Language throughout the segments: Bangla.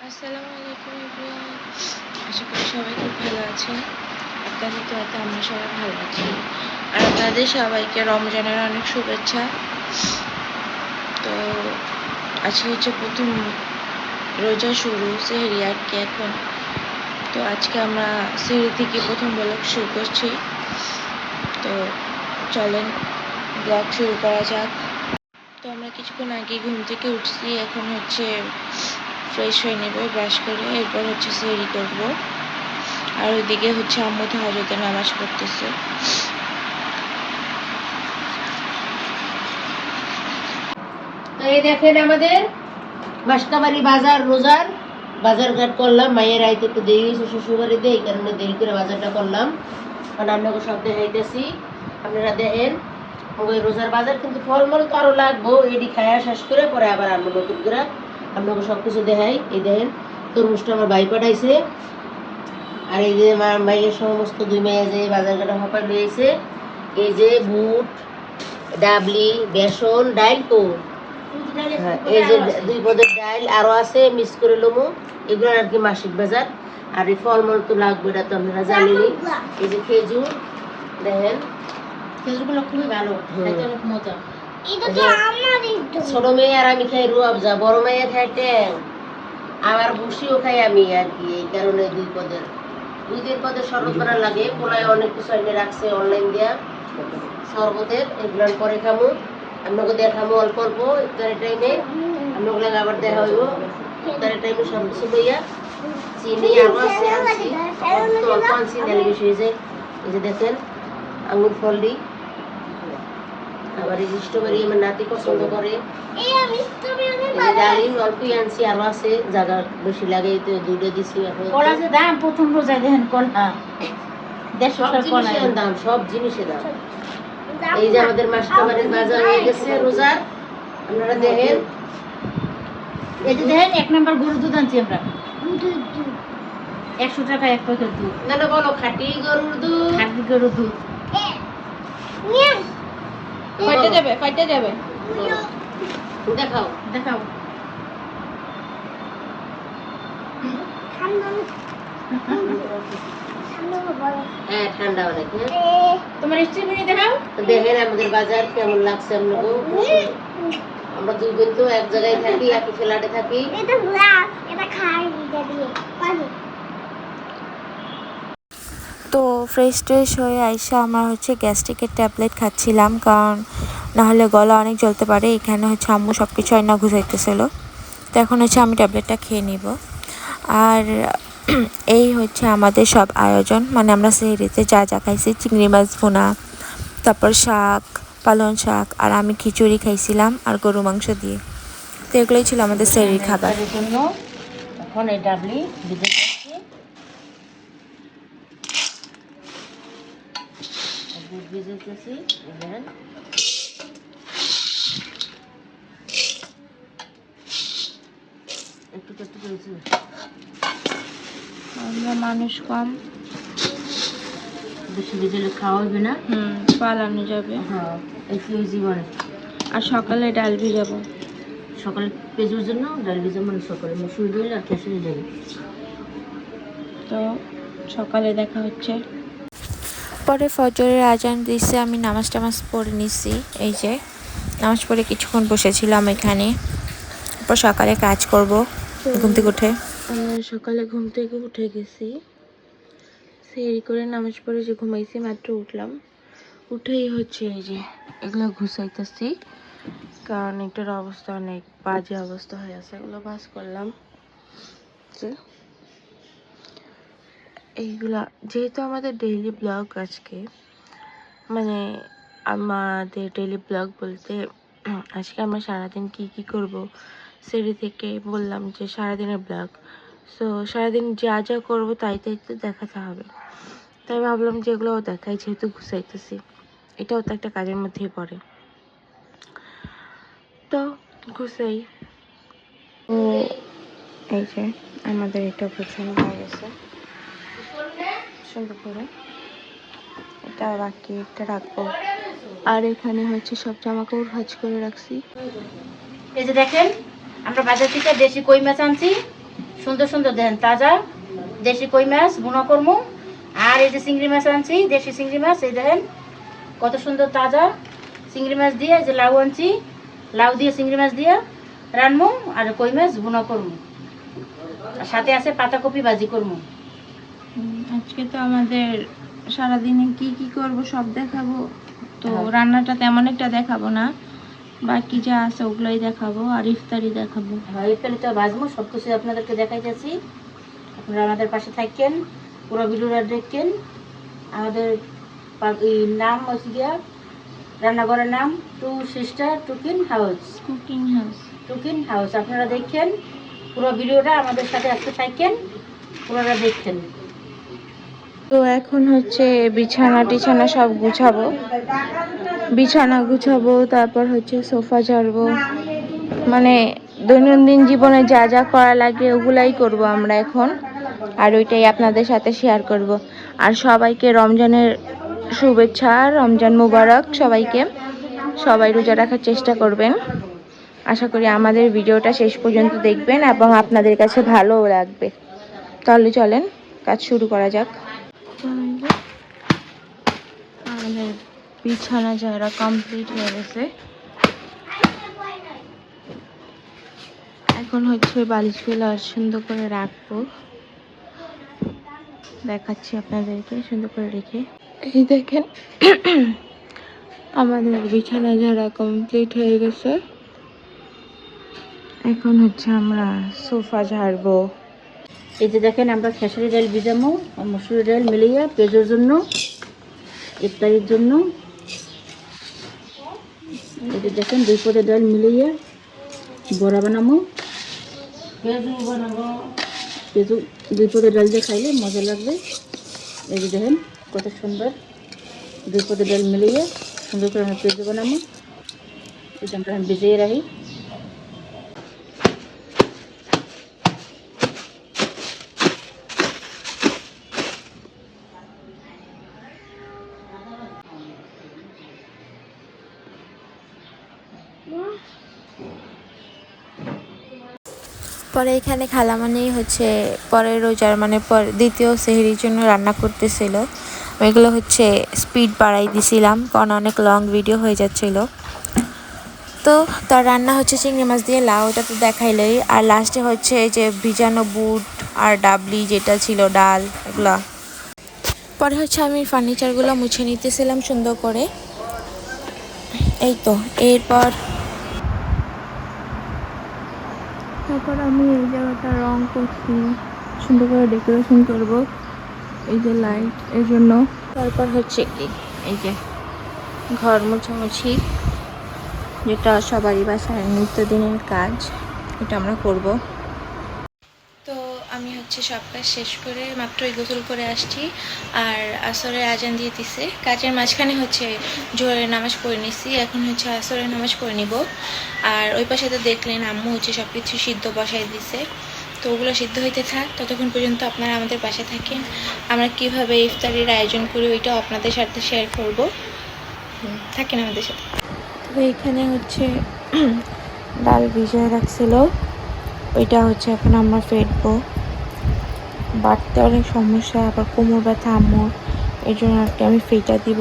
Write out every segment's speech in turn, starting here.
আসসালামু আলাইকুম এভরিওয়ান। আশা করি সবাই খুব ভালো আছেন। আপনাদের দোয়াতে আমরা সবাই ভালো আছি। আর আপনাদের সবাইকে রমজানের অনেক শুভেচ্ছা। তো আজকে হচ্ছে প্রথম রোজা শুরু, সেহরি আর কি এখন। তো আজকে আমরা সেহরি থেকে প্রথম ব্লগ শুরু করছি। তো চলেন ব্লগ শুরু করা যাক। তো আমরা কিছুক্ষণ আগে ঘুম থেকে উঠছি, এখন হচ্ছে ফ্রেশ হয়ে নেব, ব্রাশ করে এরপর হচ্ছে সেহরি করবো। আর ওইদিকে হচ্ছে আম্মু তাহাজ্জুদের নামাজ পড়তেছে। তো এই দেখেন আমাদের মাসকাবাড়ি বাজার রোজার বাজারঘাট করলাম। মায়ের আইতে একটু দেরি হয়েছে শ্বশুরবাড়িতে, এই কারণে দেরি করে বাজারটা করলাম। কারণ আপনাকে সব দেখাইতেছি, আপনারা দেখেন। ওই রোজার বাজার কিন্তু ফলমূল তো আরো লাগবো, এটি খায়া শেষ করে পরে আবার আনবো নতুন করে। আপনাকে সব কিছু দেখাই। এই দেখেন তরমুজটা আমার ভাই পাঠাইছে। আর এই যে আমার মায়ের সমস্ত দুই মেয়ে যে বাজারঘাটে হপার লইছে। এই যে বুট, ডাবলি, বেসন, ডাইল তো এই যে 2 পদের ডাল আরো আছে, মিক্স করে লমু। এগুলো আর কি মাসিক বাজার। আর এই ফলমূল তো লাগবে, এটা তো আপনারা জানেনই। এই যে খেজুর দেখেন, খেজুরগুলো খুবই ভালো, খাইতে অনেক মজা। ছোট মেয়ে আর আমি খাই রুয়াবজা, বড় মেয়ে খাই ট্যাং, আবার ভুসিও খাই আমি আর কি। এই কারণে 2 পদের 2 পদের শরবত করা লাগে। পোলায় অনেক কিছু এনে রাখছে অনলাইন দিয়া শরবতের, এগুলো পরে খামু। আপনাকে দেখামো অল্প অল্প ইফতারের টাইমে। আপনাগুলো আবার দেখা হইব ইফতারের টাইমে সব কিছু লইয়া। চিনি আরো আছে, আনছি অল্প আনছি, নাহলে বেশি হয়ে যায়। এই যে দেখেন আঙুর ফলডি, আবার এই স্ট্রবেরি আমার নাতি পছন্দ করে। ডালিম অল্পই আনছি, আরো আছে, জায়গা বেশি লাগে তো 2টা দিছি। এখন দাম প্রথম রোজায় দেখেন কলা 150 দাম, সব জিনিসের দাম। এই যে আমাদের মাসকাবাড়ির বাজার হয়ে গেছে রোজার, আপনারা দেখেন। এই যে দেখেন 1 নাম্বার গরুর দুধ আনছি আমরা, 100 টাকা 1 প্যাকেট দুধ। না না বলো, খাঁটি গরুর দুধ, খাঁটি গরুর দুধ। ফাইটে যাবে, ফাইটে যাবে। দেখাও দেখাও। হ্যাঁ ঠান্ডা অনেক। তোমার স্ট্রবেরি দেখাও। দেখেন আমাদের বাজার কেমন লাগছে আপনাকে। আমরা 2 বোন তো এক জায়গায় থাকি, একই ফ্ল্যাটে থাকি। তো ফ্রেশ ট্রেশ হয়ে আইসা আমরা হচ্ছে গ্যাস্ট্রিকের ট্যাবলেট খাচ্ছিলাম, কারণ নাহলে গলা অনেক জ্বলতে পারে। এখানে হচ্ছে আম্মু সব কিছু আইনা গুছাইতেছিল। তো এখন হচ্ছে আমি ট্যাবলেটটা খেয়ে নিব। আর এই হচ্ছে আমাদের সব আয়োজন, মানে আমরা সেহরিতে যা যা খাইছি, চিংড়ি মাছ ভুনা, তারপর শাক, পালং শাক, আর আমি খিচুড়ি খাইছিলাম আর গরু মাংস দিয়ে। তো এগুলোই ছিল আমাদের সেহরির খাবার। জন্য এখন এই ডাবলি ভিজে দিচ্ছি, দুধ ভিজে দিতেছি। দেখেন একটু একটু করেছি। আমরা মানুষ কম, বেশি ভিজলে খাওয়া হবে না। পালানো যাবে। হ্যাঁ একটু ইজি করে। আর সকালে ডাল ভিজাবো, সকালে পেঁয়াজের জন্য ডাল ভিজা, মানে সকালে মসুর ডাল আর খেসুরি ডাল। তো সকালে দেখা হচ্ছে। পরে ফজরের আজান দিচ্ছে, আমি নামাজ টামাজ পড়ে নিছি। এই যে নামাজ পড়ে কিছুক্ষণ বসেছিলাম এখানে। তারপর সকালে কাজ করব। ঘুম থেকে উঠে সকালে ঘুম থেকে উঠে গেছি, সেহরি করে নামাজ পড়ে যে ঘুমাইছি, মাত্র উঠলাম। উঠেই হচ্ছে এই যে এগুলো ঘুষাইতেছি, কারণ এটার অবস্থা অনেক বাজে অবস্থা হয়ে আছে। এগুলো বাস করলাম যে এইগুলা, যেহেতু আমাদের ডেইলি ব্লগ আজকে, মানে আমাদের ডেইলি ব্লগ বলতে আজকে আমরা সারাদিন কি করব, সেটি থেকে বললাম যে সারাদিনের ব্লগ। সো সারাদিন যা যা করবো তাই তাই তো দেখাতে হবে। তাই ভাবলাম যে এগুলো দেখাই, যেহেতু ঘুষাইতেছি, এটাও তো একটা কাজের মধ্যেই পড়ে। তো ঘুষাই। ও এই যে আমাদের এটা গোছানো হয়ে গেছে সুন্দর করে। এটা বাকি, এটা রাখবো। আর এখানে হচ্ছে সব জামা কাপড় ভাঁজ করে রাখছি। এই যে দেখেন আমরা বাজার থেকে দেশি কই মাছ আনছি, সুন্দর সুন্দর দেখেন তাজা দেশি কই মাছ বুনা করমু। আর এই যে চিংড়ি মাছ আনছি, দেশি চিংড়ি মাছ, এই দেখেন কত সুন্দর তাজা চিংড়ি মাছ দিয়ে, এই যে লাউ আনছি, লাউ দিয়ে চিংড়ি মাছ দিয়ে রানমু আর কই মাছ বুনা করমু। আর সাথে আছে পাতাকপি ভাজি করমু। আজকে তো আমাদের সারাদিনে কি কি করব সব দেখাবো, তো হ্যাঁ। রান্নাটা তেমন একটা দেখাবো না, বাকি যা আছে ওগুলোই দেখাবো আর ইফতারি দেখাবো। হ্যাঁ, ইফতারি তো ভাজবো, সব কিছু আপনাদেরকে দেখাইতেছি। আপনারা আমাদের পাশে থাকেন, পুরো ভিডিওটা দেখেন। আমাদের এই নাম হচ্ছে গিয়া, রান্নাঘরের নাম two sister cooking house. Cooking house. Cooking house আপনারা দেখেন, পুরো ভিডিওটা আমাদের সাথে আসতে থাকেন, পুরোটা দেখেন। তো এখন হচ্ছে বিছানা টিছানা সব গুছাবো, বিছানা গুছাবো, তারপর হচ্ছে সোফা ঝাড়বো, মানে দৈনন্দিন জীবনে যা যা করা লাগে ওগুলাই করব আমরা এখন, আর ওইটাই আপনাদের সাথে শেয়ার করব। আর সবাইকে রমজানের শুভেচ্ছা, রমজান মুবারক সবাইকে। সবাই রোজা রাখার চেষ্টা করবেন। আশা করি আমাদের ভিডিওটা শেষ পর্যন্ত দেখবেন এবং আপনাদের কাছে ভালোও লাগবে। তাহলে চলেন কাজ শুরু করা যাক। আমাদের বিছানা ঝাড়া কমপ্লিট হয়ে গেছে, এখন হচ্ছে বালিশগুলো সুন্দর করে রাখবো, দেখাচ্ছি আপনাদেরকে সুন্দর করে রেখে। এই দেখেন আমাদের বিছানা ঝাড়া কমপ্লিট হয়ে গেছে, এখন হচ্ছে আমরা সোফা ঝাড়বো। এই যে দেখেন আমরা খেসারি ডাল ভিজামো আর মসুরি ডাল মিলিয়ে পেঁয়াজের জন্য, ইফতারির জন্য। এই যে দেখেন 2 পদের ডাল মিলিয়ে বড়া বানাবো, পেঁয়াজু বানাবো। পেঁয়াজু 2 পদের ডাল দিয়ে খাইলে মজা লাগবে। এই যে দেখেন কত সুন্দর 2 পদের ডাল মিলিয়ে সুন্দর করে আমরা পেঁয়াজু বানাবো। এই যে আমরা ভিজিয়ে রাখি। পরে এখানে খালামানি হচ্ছে পরের রোজার মানে দ্বিতীয় সেহরির জন্য রান্না করতেছিল। এগুলো হচ্ছে স্পিড বাড়াই দিছিলাম কারণ অনেক লং ভিডিও হয়ে যাচ্ছিল। তো তার রান্না হচ্ছে চিংড়ি মাছ দিয়ে লাউ, ওটা তো দেখাইলেই। আর লাস্টে হচ্ছে এই যে ভিজানো বুট আর ডাবলি যেটা ছিল ডাল, এগুলা। পরে হচ্ছে আমি ফার্নিচারগুলো মুছে নিতেছিলাম সুন্দর করে। এই তো তারপর আমি এই জায়গাটা রং করছি, সুন্দর করে ডেকোরেশন করব, এই যে লাইট এর জন্য। তারপর হচ্ছে কি এই যে ঘর মোছামুছি, যেটা সবারই বাসায় নিত্যদিনের কাজ, এটা আমরা করব। তো আমি হচ্ছে সব কাজ শেষ করে মাত্রই গোসল করে আসছি, আর আসরের আজান দিয়ে দিছে। কাজের মাঝখানে হচ্ছে জোহরের নামাজ পড়ে নিছি, এখন হচ্ছে আসরের নামাজ পড়ে নিব। আর ওই পাশে তো দেখলেন আম্মু হচ্ছে সব কিছু সিদ্ধ বসাই দিছে, তো ওগুলো সিদ্ধ হইতে থাক, ততক্ষণ পর্যন্ত আপনারা আমাদের পাশে থাকেন। আমরা কিভাবে ইফতারির আয়োজন করি ওইটাও আপনাদের সাথে শেয়ার করব, থাকেন আমাদের সাথে। তো এখানে হচ্ছে ডাল ভিজিয়ে রাখছিল, ওইটা হচ্ছে এখন আমরা ফেটবো। বাটতে অনেক সমস্যা, আবার কোমর ব্যথা আম্মুর, এই জন্য একটা আমি ফেটা দিব।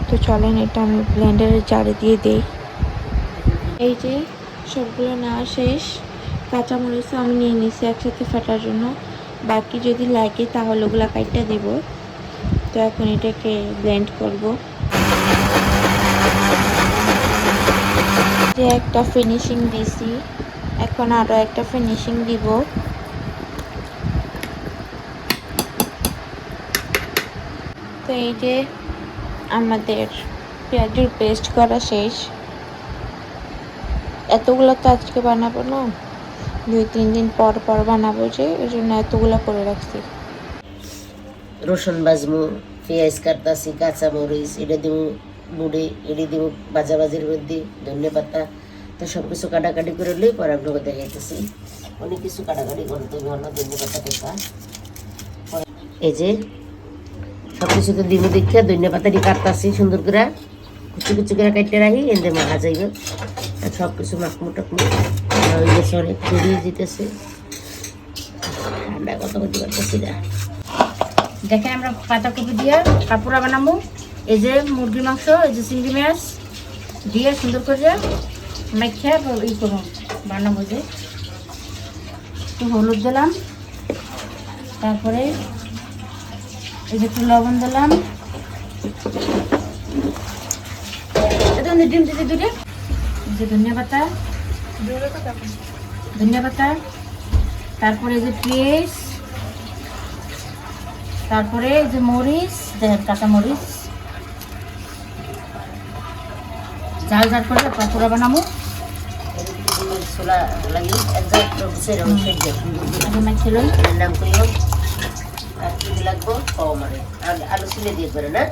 তো চলেন এটা আমি ব্লেন্ডারের জারে দিয়ে দিই। এই যে সবগুলো নেওয়া শেষ, কাঁচামরিচও আমি নিয়ে নিছি একসাথে ফেটার জন্য, বাকি যদি লাগে তাহলে ওগুলা কাইটটা দিব। তো এখন এটাকে ব্লেন্ড করব। যে একটা ফিনিশিং দিছি, এখন আরও একটা ফিনিশিং দিব। তো এই যে আমাদের পেঁয়াজের পেস্ট করা শেষ। এতগুলো তো আজকে বানাবো না, 2-3 দিন পর পর বানাবো, যে এই জন্য এতগুলো করে রাখছি। রসুন বাজমু, পেঁয়াজ কাটতাছি, কাঁচামরিচ এটা দিব, বুড়ি এটি দিব ভাজাভাজির মধ্যে, ধনে পাতা। তো সব কিছু কাটাকাটি করে লই, পরে আপনাকে দেখাইতেছি। অনেক কিছু কাটাকাটি করতে হবে, অন্য ধনে পাতা টেকা। এই যে সব কিছু তো দিব দেখে ধনে পাতাটি কাটতাছি সুন্দর করে, কুচি কুচি করে কাটতে রাখি, এনে মাখা যাইবে। আর সব কিছু মাখমু টাকমু হয়ে গেছে, অনেক বেরিয়ে যেতেছে। আমরা কত করতে পারতেছি না। দেখেন আমরা পাতাকপি দিয়ে পাপোড়া বানাবো। এই যে মুরগির মাংস, এই যে চিংড়ি মাছ দিয়ে সুন্দর করে মাখিয়ে ই করবো, বানাবো। যে একটু হলুদ দিলাম, তারপরে এই যে একটু লবণ দিলাম, ডিম দিতে দূরে, এই যে ধনিয়া পাতা, তারপরে এই যে পেঁয়াজ, তারপরে এই যে মরিচ, কাঁচা মরিচ, ঝাল ঝাল করে পাকোড়া বানাবো। নাম করিও আর কি লাগবো আলু ছিলে দিয়ে করে না।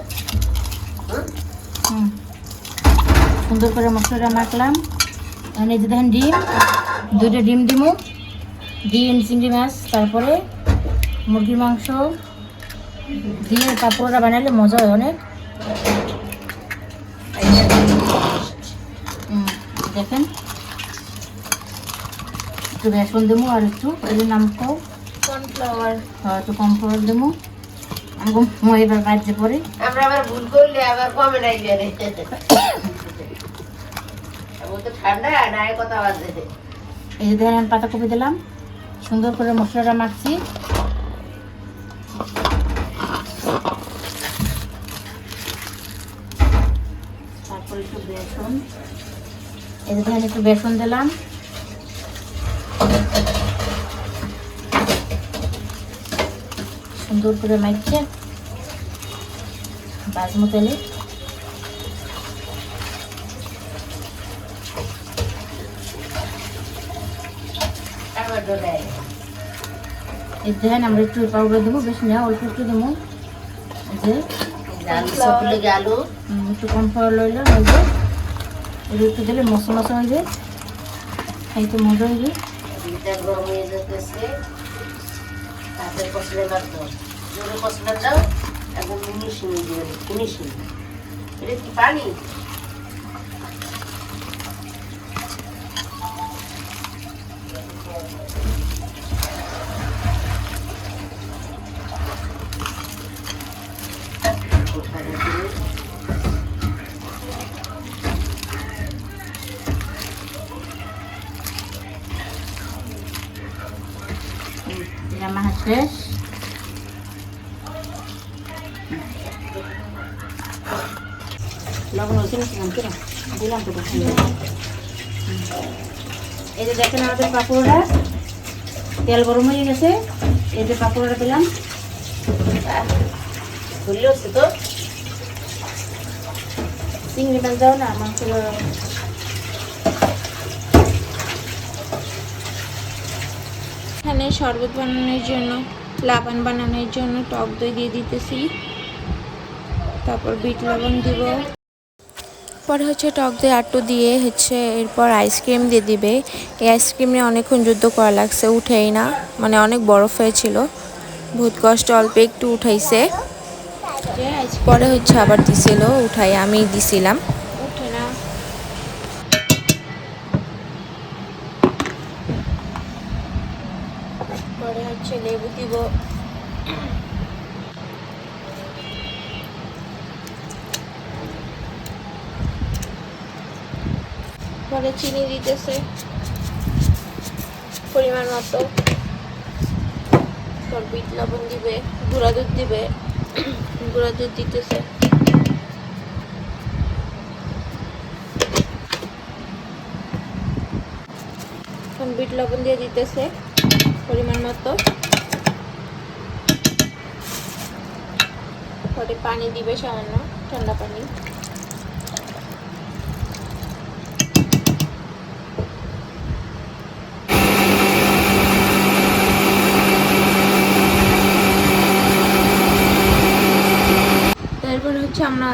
সুন্দর করে মশলাটা মাখলাম। এই যে দেখেন ডিম, 2টা ডিম দিমু, ডিম, চিংড়ি মাছ, তারপরে মুরগির মাংস দিয়ে পাপড়টা বানালে মজা হয় অনেক। দেখেন একটু বেসন দেবো আর একটু এই নামকো কর্নফ্লাওয়ার, একটু কর্নফ্লাওয়ার দেবো। এবার বাজছে পরে আমরা আবার ভুল করলে আবার কমে নাই ঠান্ডা না কথা বাজে। এই যে দেখেন পাতাকপি দিলাম, সুন্দর করে মশলাটা মাখছি। তারপরে একটু বেসন, এই যে দেখেন একটু বেসন দিলাম, সুন্দর করে মাখছে বাজমো তেলে। এই দেখেন আমরা একটু পাউডার দেবো, বেশি না, অল্প একটু দেবো। যে আলু একটু কর্নফ্লাওয়ার লইলাম, ওই যে একটু দিলে মশলা মশলা হয়ে যায়, খাইতে মজা হয়ে যায়। গরম হয়ে যেতেছে, তারপরে কষলে লাগতো জোরে কষলে দাও, একদম ফিনিশিং দিয়ে ফিনিশিং। এটা কি পানি? Más শেষ। লবণ হচ্ছে না দিলাম তো। এই যে দেখেন আমাদের পাপড়টা তেল গরম হয়ে গেছে, এই যে পাপড়টা দিলাম, ধরলে হচ্ছে তো চিংড়ি মাছ দাও না মাংস। এখানে শরবত বানানোর জন্য, লাবান বানানোর জন্য টক দই দিয়ে দিতেছি, তারপর বিট লবণ দিব, পরে হচ্ছে টক দই আটটু দিয়ে হচ্ছে এরপর আইসক্রিম দিয়ে দিবে। এই আইসক্রিম নিয়ে অনেকক্ষণ যুদ্ধ করা লাগছে, উঠেই না, মানে অনেক বরফ হয়েছিল, বহুত কষ্ট, অল্প একটু উঠাইছে, পরে হচ্ছে আবার দিছিল, উঠাই আমি দিছিলাম, উঠে না। পরে হচ্ছে লেবু দিব, পরে চিনি দিতেছে পরিমাণ মতো, তারপর বিট লবণ দিবে, গুঁড়া দুধ দিবে, গুঁড়া দুধ দিতেছে, এখন বিট লবণ দিয়ে দিতেছে পরিমাণ মতো, পরে পানি দিবে সামান্য, ঠান্ডা পানি। তারপরে হচ্ছে আমরা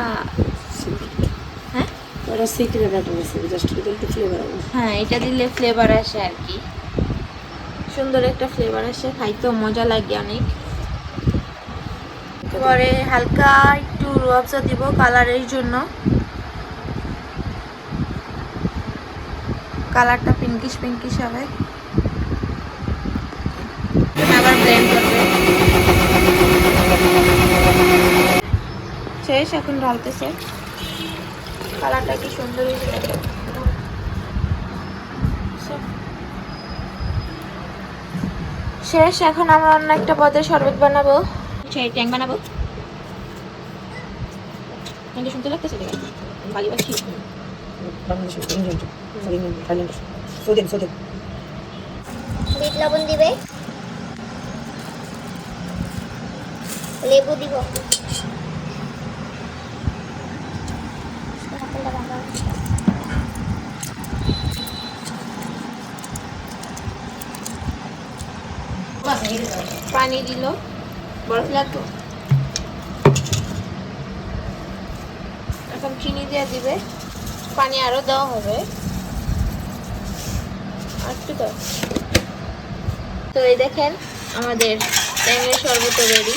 হ্যাঁ এটা দিলে ফ্লেভার আসে আর কি, সুন্দর একটা ফ্লেভার আসে, খাইতেও মজা লাগে অনেক। পরে হালকা একটু রুয়াবজা দিব কালারের জন্য, কালারটা পিঙ্কিশ পিঙ্কিশ হবে। ব্লেন্ড করবে। শেষ, এখন ঢালতেছে। কালারটা কি সুন্দর হয়েছে। শেষ, এখন আমরা অন্য একটা পদে শরবত বানাবো, সেই ট্যাং বানাবো। কিন্তু শুনতে লাগতেছে বালি বাচ্ছি। বিট লবণ দিবে, লেবু দিব। পানি দিল, বরফ লাগতো। এখন চিনি দিয়ে দিবে, পানি আরো দেওয়া হবে। একটু তো এই দেখেন আমাদের ট্যাংয়ের শরবত রেডি।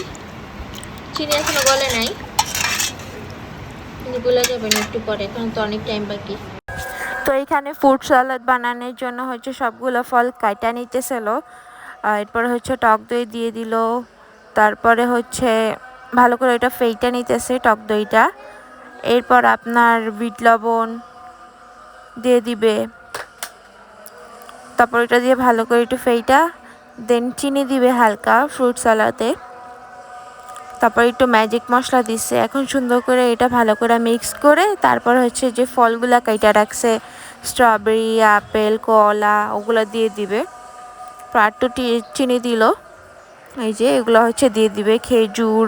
চিনি এখনো গলে নাই, কিন্তু গলে যাবে না একটু পরে, এখন তো অনেক টাইম বাকি। তো এইখানে ফ্রুট সালাদ বানানোর জন্য হচ্ছে সবগুলো ফল কাটা নিতেছিল। এরপর হচ্ছে টক দই দিয়ে দিল, তারপরে হচ্ছে ভালো করে এটা ফেইটা নিতেছে টক দইটা। এরপর আপনার বিট লবণ দিয়ে দিবে, তারপর এটা দিয়ে ভালো করে একটু ফেইটা, দেন চিনি দিবে হালকা ফ্রুট সালাদে, তারপর একটু ম্যাজিক মশলা দিচ্ছে। এখন সুন্দর করে এটা ভালো করে মিক্স করে তারপর হচ্ছে যে ফলগুলা কাইটা রাখছে, স্ট্রবেরি, আপেল, কলা, ওগুলো দিয়ে দিবে। তো একটু চিনি দিল, এই যে এগুলো হচ্ছে দিয়ে দিবে, খেজুর,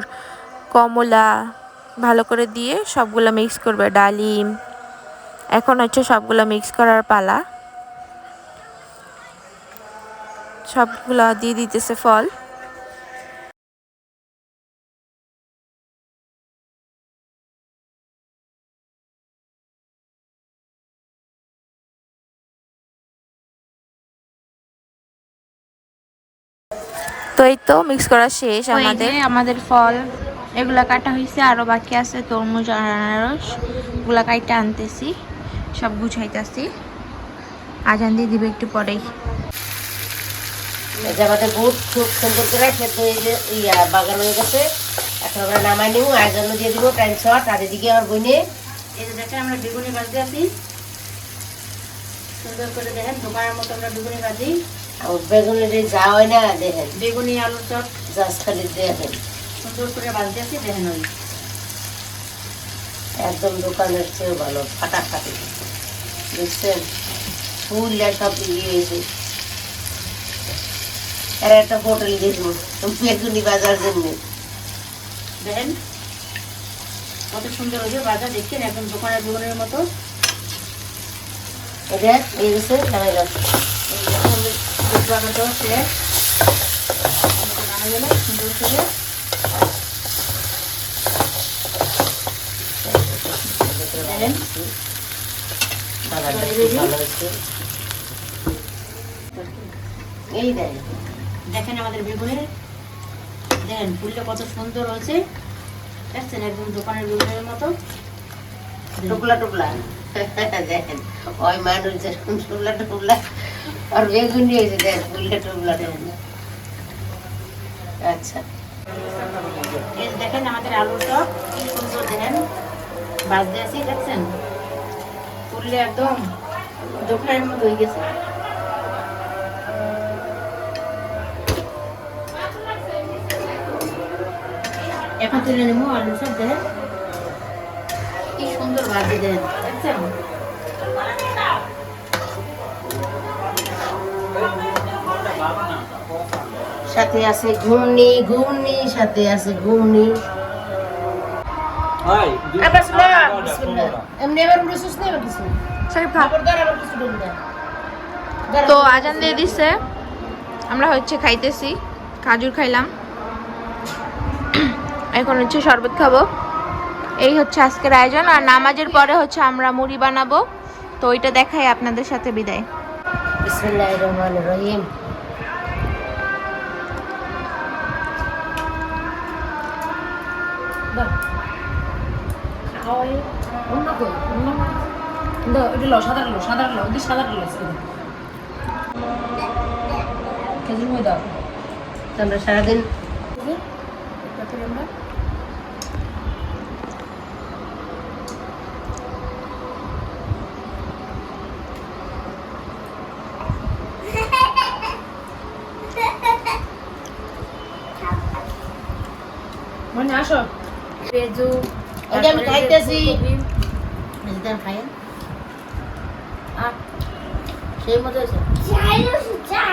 কমলা, ভালো করে দিয়ে সবগুলো মিক্স করবে, ডালিম। এখন হচ্ছে সবগুলো মিক্স করার পালা, সবগুলা দিয়ে দিতেছে ফল। তো এই তো মিক্স করা শেষ আমাদের ফল এগুলা কাটা হয়েছে, আরো বাকি আছে তরমুজ আর আনারস, এগুলা কাইটা আনতেছি, সব গুছাইতেছি। আজান দিয়ে দিবে একটু পরেই। আমাদের গুড় খুব সুন্দর করে সেদ্ধ হয়ে বাগান হয়ে গেছে। এখন আমরা নামাই নিব, আজান দিয়ে দিব টাইম শর্ট। আর এদিকে আমার বইনে এই যে দেখেন আমরা বেগুনি ভাজতে আছি, সুন্দর করে দেখেন দোকানের মতো আমরা বেগুনি ভাজি। বেগুনের যা হয় না দেখেন, বেগুনি আলুর চপ জাস্ট খালি দেখেন সুন্দর করে ভাজতে আছি। দেখেন ওই একদম দোকানের চেয়েও ভালো ফাটাফাটি, বুঝছেন? ফুল সব ইয়ে হয়েছে। এর একটা হোটেল দেখবো বেগুনি বাজার জন্য। দেখেন কত সুন্দর হয়েছে বাজার, দেখছেন একদম দোকানের বেগুনের মতো। এটা এই গেছে নামাই গেল, সুন্দর করে এই দেখেন আমাদের বেগুনের, দেখেন ফুলটা কত সুন্দর হয়েছে, দেখছেন একদম দোকানের বেগুনের মতো টুকলা টুকলা। দেখেন ওই মানুষ যেরকম টুকলা টুকলা আর বেগুনি হয়েছে, দেখেন ফুলটা টুকলা টুকলা। আচ্ছা এই দেখেন আমাদের আলুর চপ কি সুন্দর, দেখেন ভাজতে আছি, দেখছেন ফুললে একদম দোকানের মতো হয়ে গেছে। এখন তুলে নেবো আলু সব, দেখেন কি সুন্দর ভাজি, দেখেন দেখছেন। সাথে আছে ঘুগনি, ঘুগনি সাথে আছে ঘুগনি। তো আজান দিয়ে দিচ্ছে, আমরা হচ্ছে খাইতেছি, খাজুর খাইলাম, এখন হচ্ছে শরবত খাবো। এই হচ্ছে আজকের আয়োজন। আর নামাজের পরে হচ্ছে আমরা মুড়ি বানাবো, তো ওইটা দেখাই আপনাদের সাথে বিদায়। বিসমিল্লাহির রহমানির রহিম। তো আমরা সারাদিন মানে আসো পেঁয়াজু এই যে আমি খাইতেছি খাই সেই মজা হয়েছে চাই